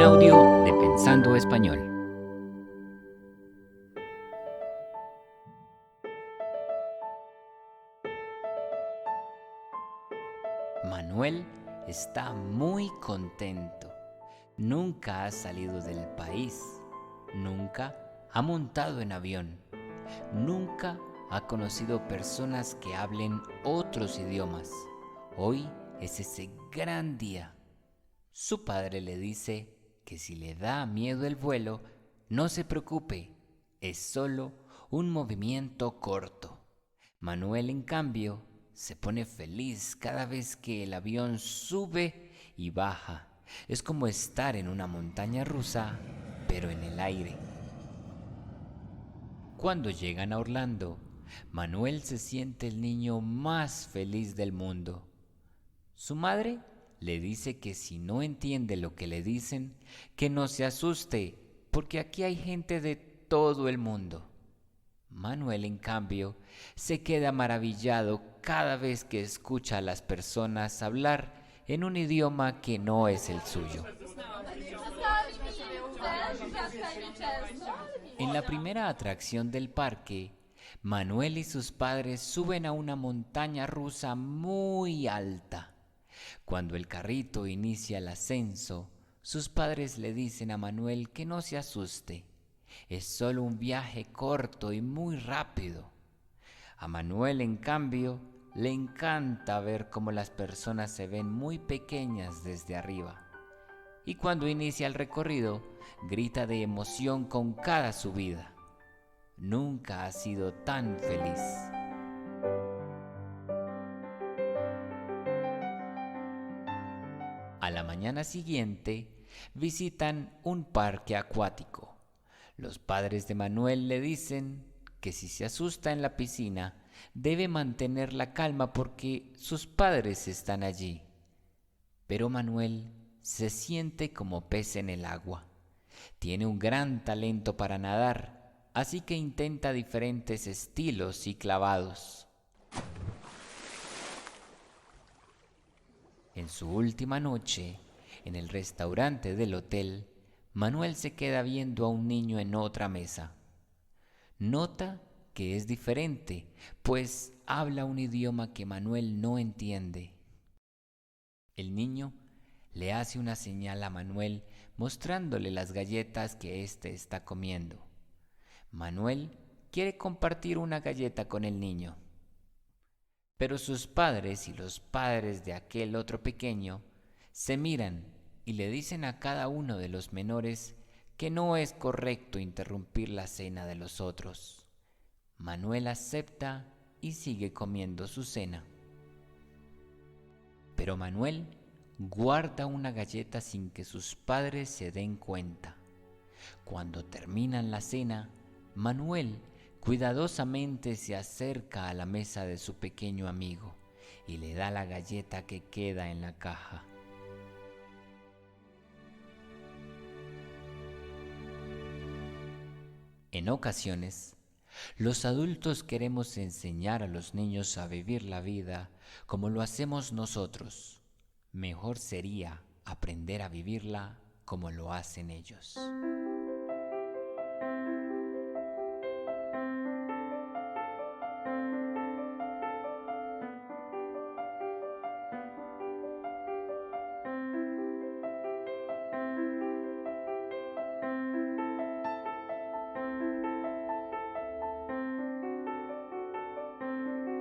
audio de Pensando Español. Manuel está muy contento. Nunca ha salido del país. Nunca ha montado en avión. Nunca ha conocido personas que hablen otros idiomas. Hoy es ese gran día. Su padre le dice que si le da miedo el vuelo, no se preocupe, es solo un movimiento corto. Manuel, en cambio, se pone feliz cada vez que el avión sube y baja. Es como estar en una montaña rusa, pero en el aire. Cuando llegan a Orlando, Manuel se siente el niño más feliz del mundo. Su madre le dice que si no entiende lo que le dicen, que no se asuste, porque aquí hay gente de todo el mundo. Manuel, en cambio, se queda maravillado cada vez que escucha a las personas hablar en un idioma que no es el suyo. En la primera atracción del parque, Manuel y sus padres suben a una montaña rusa muy alta. Cuando el carrito inicia el ascenso, sus padres le dicen a Manuel que no se asuste. Es solo un viaje corto y muy rápido. A Manuel, en cambio, le encanta ver cómo las personas se ven muy pequeñas desde arriba. Y cuando inicia el recorrido, grita de emoción con cada subida. Nunca ha sido tan feliz. A la mañana siguiente, visitan un parque acuático. Los padres de Manuel le dicen que si se asusta en la piscina, debe mantener la calma porque sus padres están allí. Pero Manuel se siente como pez en el agua. Tiene un gran talento para nadar, así que intenta diferentes estilos y clavados. En su última noche, en el restaurante del hotel, Manuel se queda viendo a un niño en otra mesa. Nota que es diferente, pues habla un idioma que Manuel no entiende. El niño le hace una señal a Manuel mostrándole las galletas que éste está comiendo. Manuel quiere compartir una galleta con el niño. Pero sus padres y los padres de aquel otro pequeño se miran y le dicen a cada uno de los menores que no es correcto interrumpir la cena de los otros. Manuel acepta y sigue comiendo su cena. Pero Manuel guarda una galleta sin que sus padres se den cuenta. Cuando terminan la cena, Manuel cuidadosamente se acerca a la mesa de su pequeño amigo y le da la galleta que queda en la caja. En ocasiones, los adultos queremos enseñar a los niños a vivir la vida como lo hacemos nosotros. Mejor sería aprender a vivirla como lo hacen ellos.